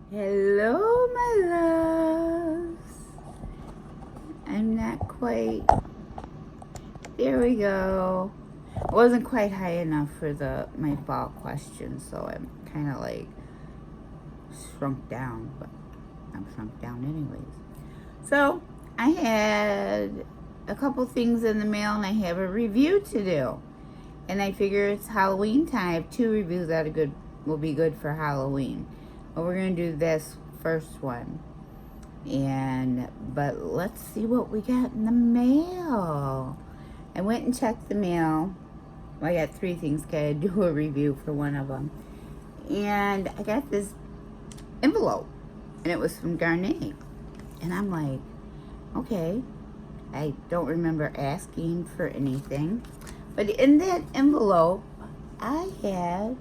Hello, my loves. I'm not quite. There we go. I wasn't quite high enough for my fall question, so I'm kind of like shrunk down, but I'm shrunk down anyways. So I had a couple things in the mail, and I have a review to do. And I figure it's Halloween time. I have 2 reviews that will be good for Halloween. But we're gonna do this first one. But let's see what we got in the mail. I went and checked the mail. Well, I got 3 things. I do a review for one of them. And I got this envelope, and it was from Garnier. And I'm like, okay, I don't remember asking for anything. But in that envelope, I had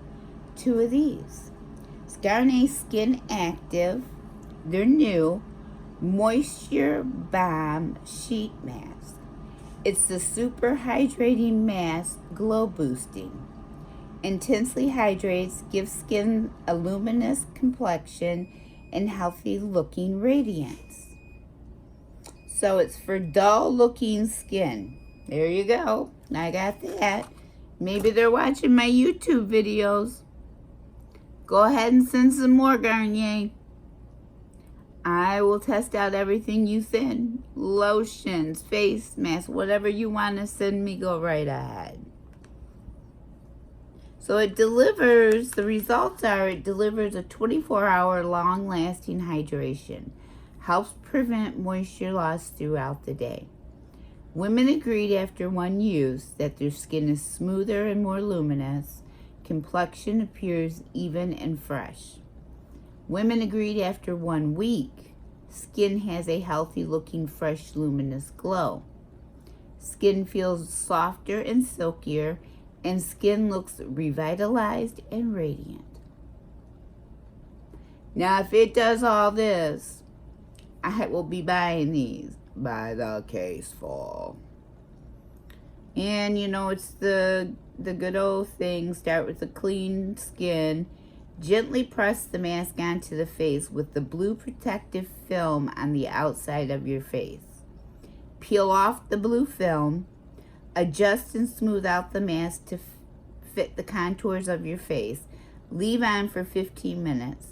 2 of these. It's Garnier Skin Active. They're new. Moisture Bomb Sheet Mask. It's the super hydrating mask, glow boosting. Intensely hydrates, gives skin a luminous complexion and healthy looking radiance. So it's for dull looking skin. There you go. I got that. Maybe they're watching my YouTube videos. Go ahead and send some more, Garnier. I will test out everything you send. Lotions, face masks, whatever you want to send me, go right ahead. So it delivers, the results are it delivers a 24-hour long-lasting hydration. Helps prevent moisture loss throughout the day. Women agreed after one use that their skin is smoother and more luminous. Complexion appears even and fresh. Women agreed after 1 week, skin has a healthy looking, fresh, luminous glow. Skin feels softer and silkier, and skin looks revitalized and radiant. Now, if it does all this, I will be buying these by the case full. And you know, it's the good old thing. Start with a clean skin. Gently press the mask onto the face with the blue protective film on the outside of your face. Peel off the blue film. Adjust and smooth out the mask to fit the contours of your face. Leave on for 15 minutes.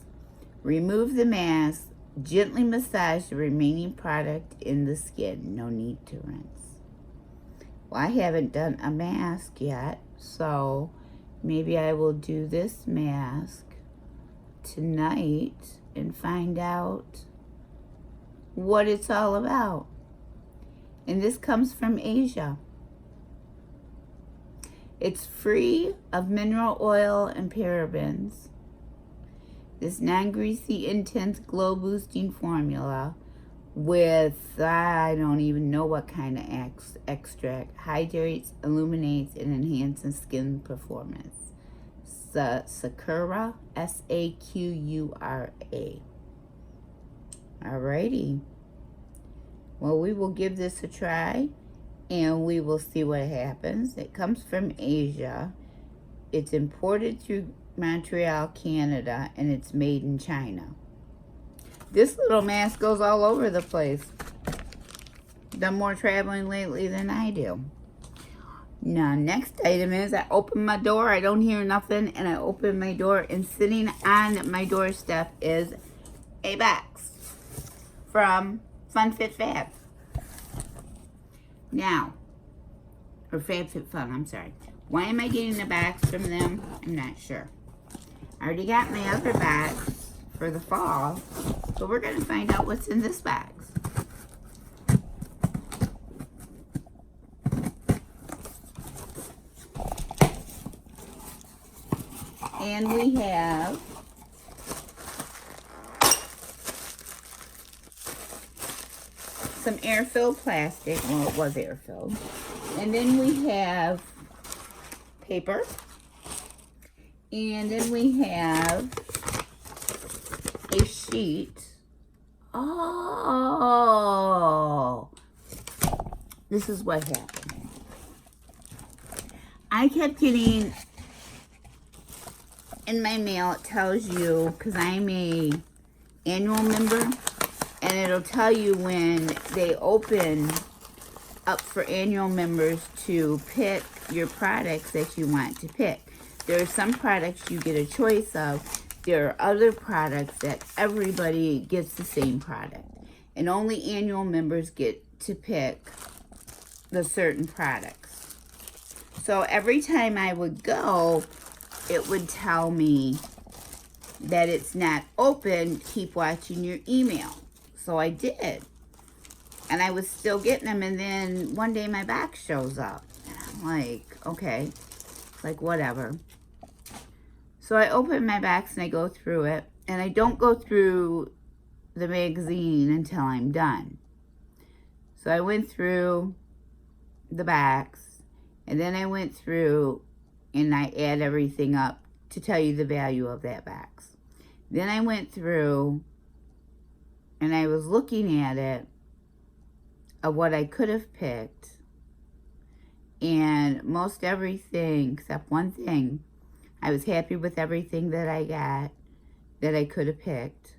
Remove the mask. Gently massage the remaining product in the skin. No need to rinse. Well, I haven't done a mask yet, so maybe I will do this mask tonight and find out what it's all about. And this comes from Asia. It's free of mineral oil and parabens. This non-greasy, intense, glow-boosting formula with, I don't even know what kind of extract, hydrates, illuminates, and enhances skin performance. Sakura, Sakura. Alrighty. Well, we will give this a try, and we will see what happens. It comes from Asia. It's imported through Montreal, Canada, and it's made in China. This little mask goes all over the place. Done more traveling lately than I do. Now, next item is I open my door, I don't hear nothing, and I open my door, and sitting on my doorstep is a box from Fun Fit Fab. Now, or Fab Fit Fun, I'm sorry. Why am I getting a box from them? I'm not sure. I already got my other box for the fall, so we're going to find out what's in this box. And we have some air-filled plastic. Well, it was air-filled. And then we have paper. And then we have a sheet. Oh! This is what happened. I kept getting in my mail, it tells you, because I'm a annual member, and it'll tell you when they open up for annual members to pick your products that you want to pick. There are some products you get a choice of. There are other products that everybody gets the same product. And only annual members get to pick the certain products. So every time I would go, it would tell me that it's not open, keep watching your email. So I did. And I was still getting them, and then one day my box shows up. And I'm like, okay, it's like whatever. So I open my box and I go through it, and I don't go through the magazine until I'm done. So I went through the box, and then I went through and I add everything up to tell you the value of that box. Then I went through and I was looking at it of what I could have picked, and most everything except one thing, I was happy with everything that I got that I could have picked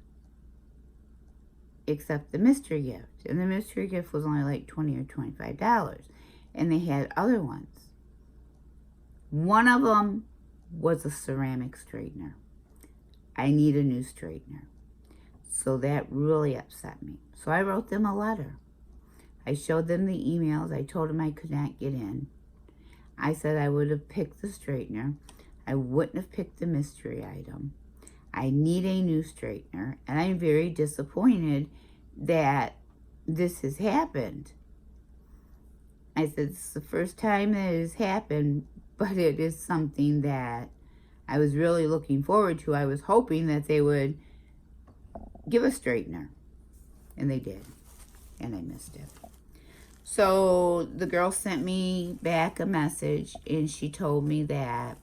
except the mystery gift. And the mystery gift was only like $20 or $25, and they had other ones. One of them was a ceramic straightener. I need a new straightener. So that really upset me. So I wrote them a letter. I showed them the emails. I told them I could not get in. I said I would have picked the straightener. I wouldn't have picked the mystery item. I need a new straightener, and I'm very disappointed that this has happened. I said, it's the first time that it has happened, but it is something that I was really looking forward to. I was hoping that they would give a straightener, and they did, and I missed it. So the girl sent me back a message, and she told me that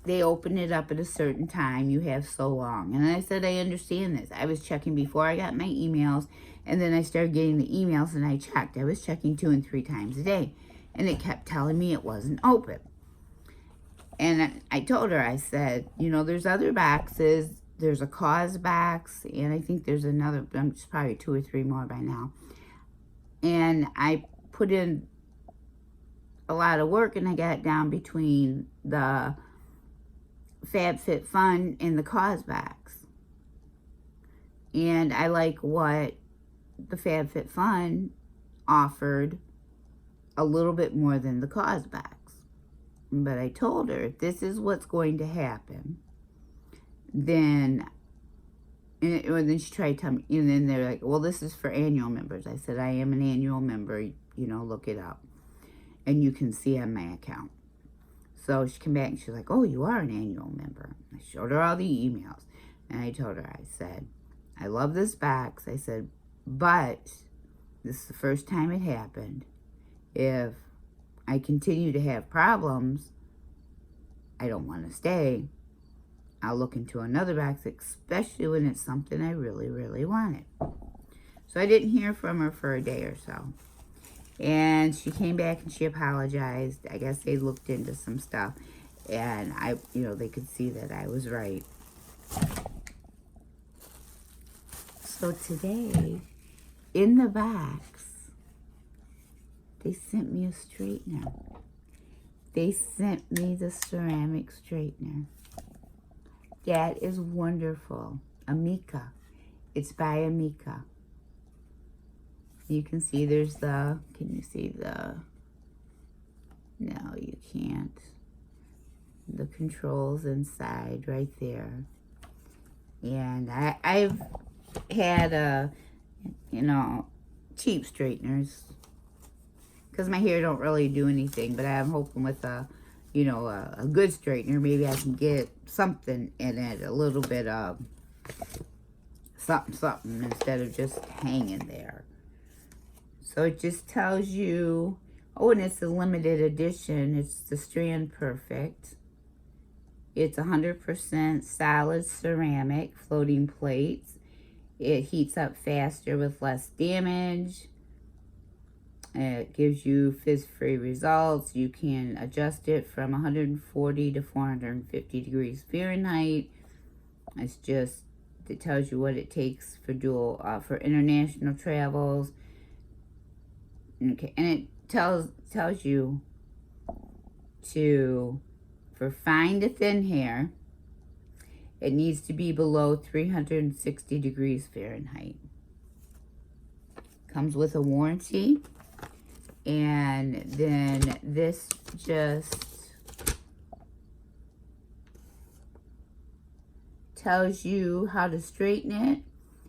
they open it up at a certain time. You have so long. And I said, I understand this. I was checking before I got my emails, and then I started getting the emails, and I checked. I was checking 2 and 3 times a day, and it kept telling me it wasn't open. And I told her, I said, you know, there's other boxes. There's a cause box, and I think there's another, there's probably 2 or 3 more by now. And I put in a lot of work, and I got down between the FabFitFun and the cause box. And I like what the FabFitFun offered a little bit more than the cause box. But I told her, if this is what's going to happen, then, and then she tried to tell me, and then they're like, well, this is for annual members. I said, I am an annual member, you know, look it up. And you can see on my account. So she came back and she's like, oh, you are an annual member. I showed her all the emails. And I told her, I said, I love this box. I said, but this is the first time it happened. If I continue to have problems, I don't want to stay. I'll look into another box, especially when it's something I really, really wanted. So I didn't hear from her for a day or so. And she came back and she apologized. I guess they looked into some stuff, and you know, they could see that I was right. So today, in the box, they sent me a straightener. They sent me the ceramic straightener. That is wonderful. Amika. It's by Amika. You can see there's the, can you see the, no, you can't. The controls inside right there. And I've had you know, cheap straighteners, because my hair don't really do anything, but I'm hoping with you know, a good straightener, maybe I can get something in it, a little bit of something instead of just hanging there. So it just tells you, oh, and it's a limited edition. It's the Strand Perfect. It's 100% solid ceramic floating plates. It heats up faster with less damage. It gives you fizz-free results. You can adjust it from 140 to 450 degrees Fahrenheit. It's just, it tells you what it takes for for international travels. Okay, and it tells you for fine to thin hair, it needs to be below 360 degrees Fahrenheit. Comes with a warranty. And then this just tells you how to straighten it,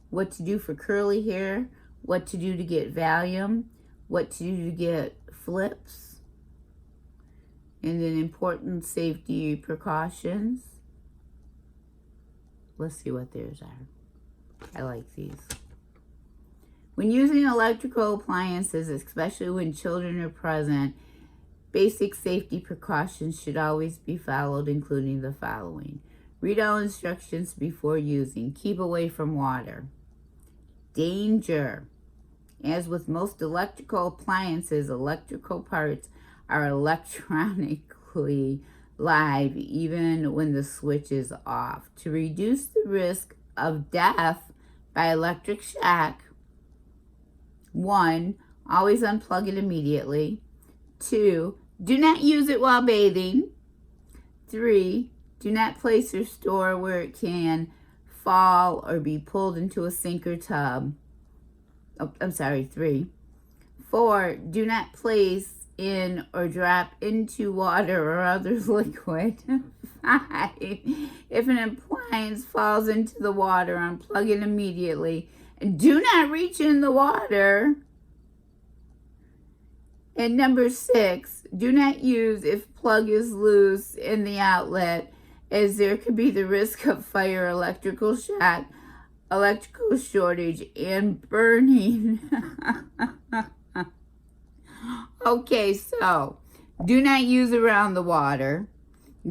what to do for curly hair, what to do to get volume, what to do to get flips, and then important safety precautions. Let's see what theirs are. I like these. When using electrical appliances, especially when children are present, basic safety precautions should always be followed, including the following. Read all instructions before using. Keep away from water. Danger. As with most electrical appliances, electrical parts are electronically live even when the switch is off. To reduce the risk of death by electric shock, 1, always unplug it immediately. 2, do not use it while bathing. 3, do not place or store where it can fall or be pulled into a sink or tub. Oh, I'm sorry, 3. 4, do not place in or drop into water or other liquid. 5, if an appliance falls into the water, unplug it immediately. And do not reach in the water. And number 6, do not use if plug is loose in the outlet, as there could be the risk of fire, electrical shock, electrical shortage, and burning. Okay, so do not use around the water.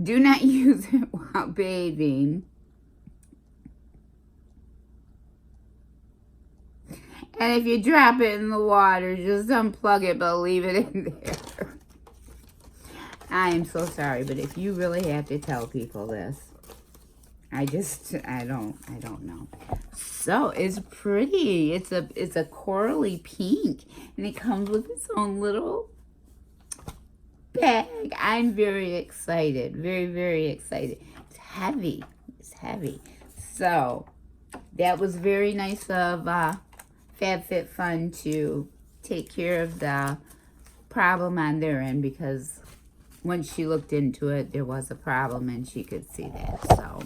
Do not use it while bathing. And if you drop it in the water, just unplug it, but leave it in there. I am so sorry, but if you really have to tell people this, I don't know. So it's pretty. It's a corally pink, and it comes with its own little bag. I'm very excited. Very, very excited. It's heavy. It's heavy. So that was very nice of FabFitFun to take care of the problem on their end, because once she looked into it, there was a problem and she could see that. So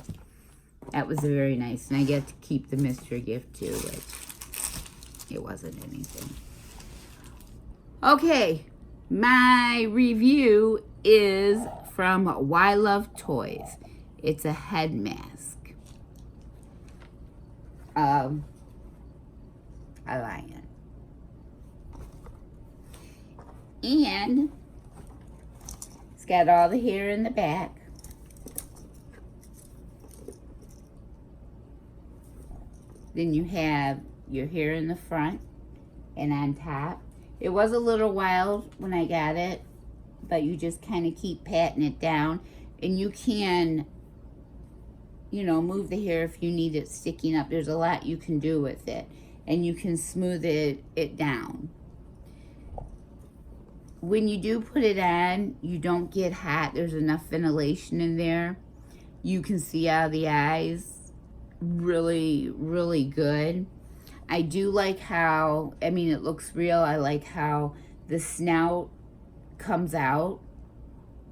that was very nice. And I get to keep the mystery gift too, which it wasn't anything. Okay, my review is from Why Love Toys. It's a head mask of a lion. And it's got all the hair in the back. Then you have your hair in the front and on top. It was a little wild when I got it, but you just kind of keep patting it down, and you can, you know, move the hair if you need it sticking up. There's a lot you can do with it, and you can smooth it down. When you do put it on, you don't get hot. There's enough ventilation in there. You can see out of the eyes. Really, really good. I do like how, I mean, it looks real. I like how the snout comes out,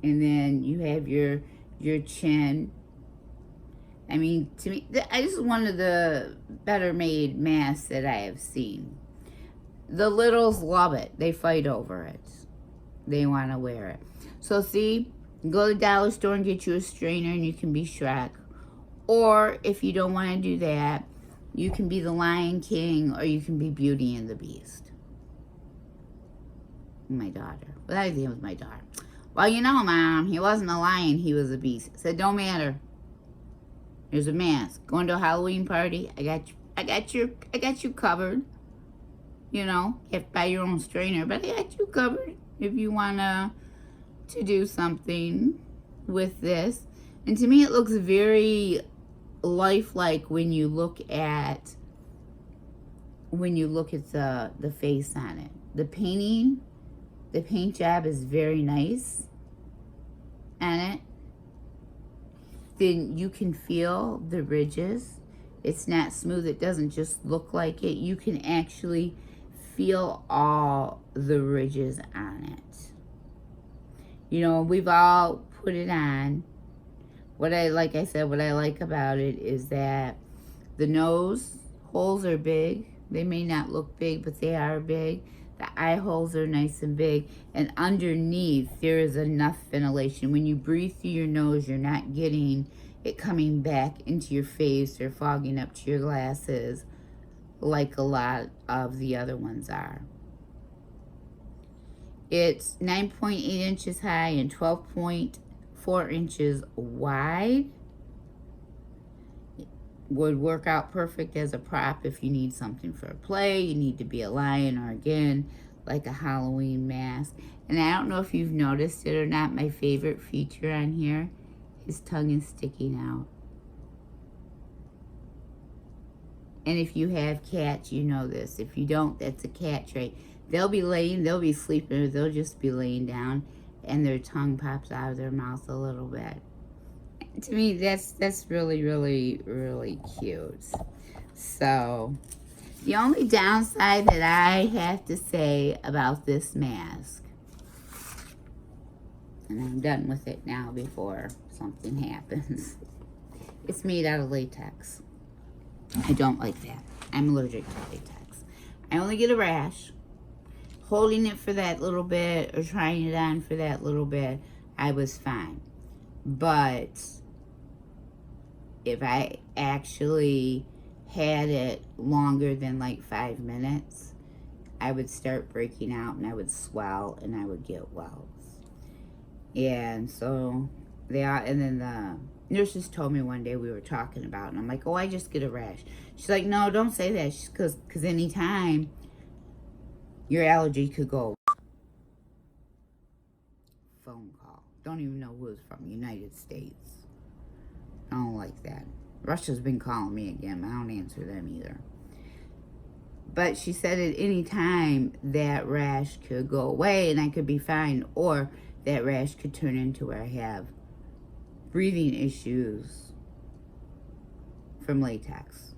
and then you have your chin. I mean, to me, this is one of the better made masks that I have seen. The littles love it. They fight over it. They want to wear it. So see, go to the dollar store and get you a strainer, and you can be Shrek. Or if you don't want to do that, you can be the Lion King, or you can be Beauty and the Beast. My daughter. Well, I think it was my daughter. Well, you know, Mom, he wasn't a lion, he was a beast. I said, don't matter. There's a mask. Going to a Halloween party, I got you covered. You know, you have to buy your own strainer, but I got you covered if you wanna to do something with this. And to me, it looks very lifelike when you look at the face on it. The paint job is very nice on it. Then you can feel the ridges. It's not smooth. It doesn't just look like it. You can actually feel all the ridges on it. You know, we've all put it on. Like I said, what I like about it is that the nose holes are big. They may not look big, but they are big. The eye holes are nice and big. And underneath, there is enough ventilation. When you breathe through your nose, you're not getting it coming back into your face or fogging up to your glasses like a lot of the other ones are. It's 9.8 inches high and 12.4 inches wide. Would work out perfect as a prop if you need something for a play, you need to be a lion, or again, like a Halloween mask. And I don't know if you've noticed it or not, my favorite feature on here, his tongue is sticking out. And if you have cats, you know this. If you don't, that's a cat trait. They'll be sleeping, or they'll just be laying down, and their tongue pops out of their mouth a little bit. To me, that's really, really, really cute. So, the only downside that I have to say about this mask, and I'm done with it now before something happens, it's made out of latex. I don't like that. I'm allergic to latex. I only get a rash. Holding it for that little bit or trying it on for that little bit, I was fine. But if I actually had it longer than like 5 minutes, I would start breaking out and I would swell and I would get welts. And so and then the nurses told me one day, we were talking about it, and I'm like, oh, I just get a rash. She's like, no, don't say that, because anytime your allergy could go. Phone call. Don't even know who it's from. United States. I don't like that. Russia's been calling me again. I don't answer them either. But she said at any time that rash could go away and I could be fine, or that rash could turn into where I have breathing issues from latex.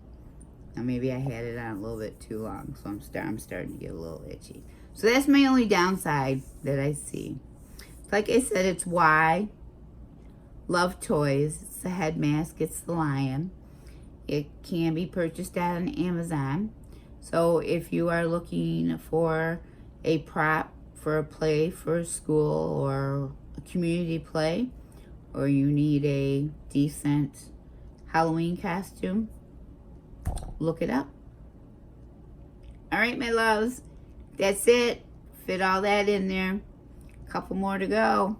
Now maybe I had it on a little bit too long, so I'm starting to get a little itchy. So that's my only downside that I see. Like I said, it's Y. Love Toys. It's the head mask. It's the lion. It can be purchased on Amazon. So if you are looking for a prop for a play for a school or a community play, or you need a decent Halloween costume, look it up. All right, my loves, that's it. Fit all that in there. A couple more to go.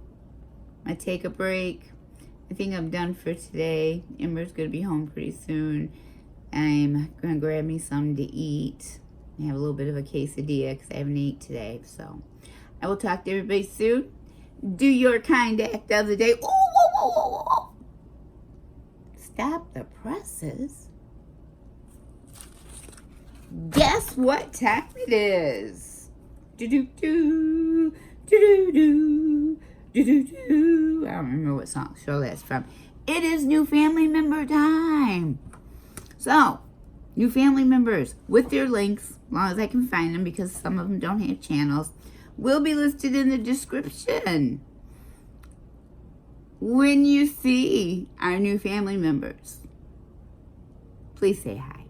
I take a break. I think I'm done for today. Amber's gonna be home pretty soon. I'm gonna grab me something to eat. I have a little bit of a quesadilla because I haven't eaten today. So I will talk to everybody soon. Do your kind act of the day. Oh, whoa, whoa, whoa, whoa. Stop the presses. Guess what time it is? Do-do-do, do-do-do, do-do-do. I don't remember what show that's from. It is new family member time. So, new family members with their links, as long as I can find them, because some of them don't have channels, will be listed in the description. When you see our new family members, please say hi.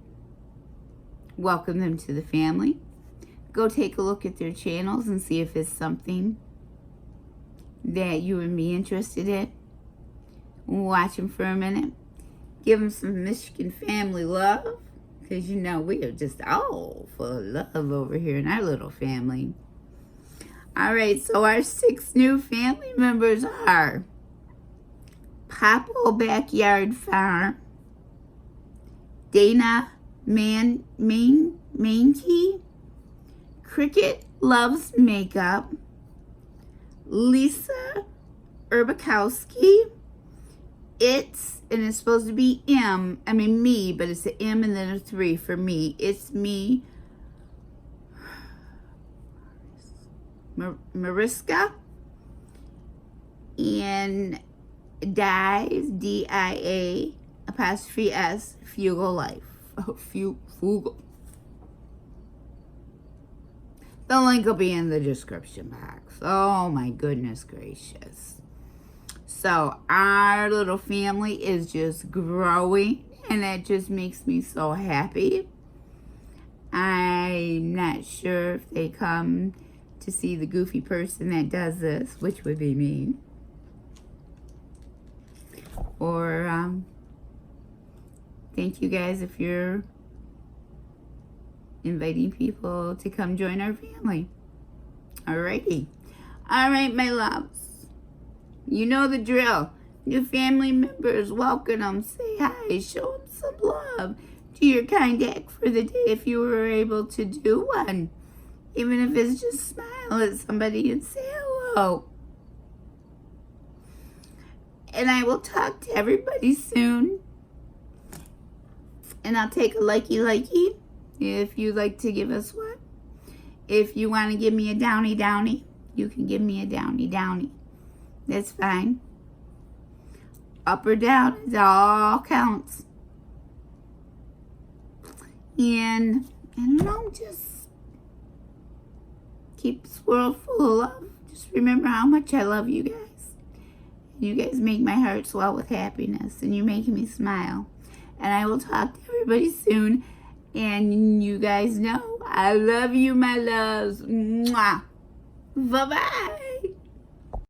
Welcome them to the family. Go take a look at their channels and see if it's something that you would be interested in. Watch them for a minute. Give them some Michigan family love, because you know we are just all full of love over here in our little family. All right, so our 6 new family members are Popple Backyard Farm, Dana Mankey, Cricket Loves Makeup, Lisa Urbakowski, it's, and it's supposed to be me, but it's a M and then a 3 for me. It's me, Mariska, and Dies, D-I-A, apostrophe S, Fugal Life. Oh, Fugal. The link will be in the description box. Oh my goodness gracious. So our little family is just growing, and that just makes me so happy. I'm not sure if they come to see the goofy person that does this, which would be me. Or thank you guys if you're inviting people to come join our family. Alrighty. Alright, my loves. You know the drill. New family members, welcome them. Say hi. Show them some love. Do your kind act for the day if you were able to do one. Even if it's just smile at somebody and say hello. And I will talk to everybody soon. And I'll take a likey if you'd like to give us one. If you want to give me a downy, you can give me a downy. That's fine. Up or down, it all counts. And I don't know, just keep this world full of love. Just remember how much I love you guys. You guys make my heart swell with happiness, and you're making me smile. And I will talk to everybody soon. And you guys know I love you, my loves. Mwah. Bye-bye.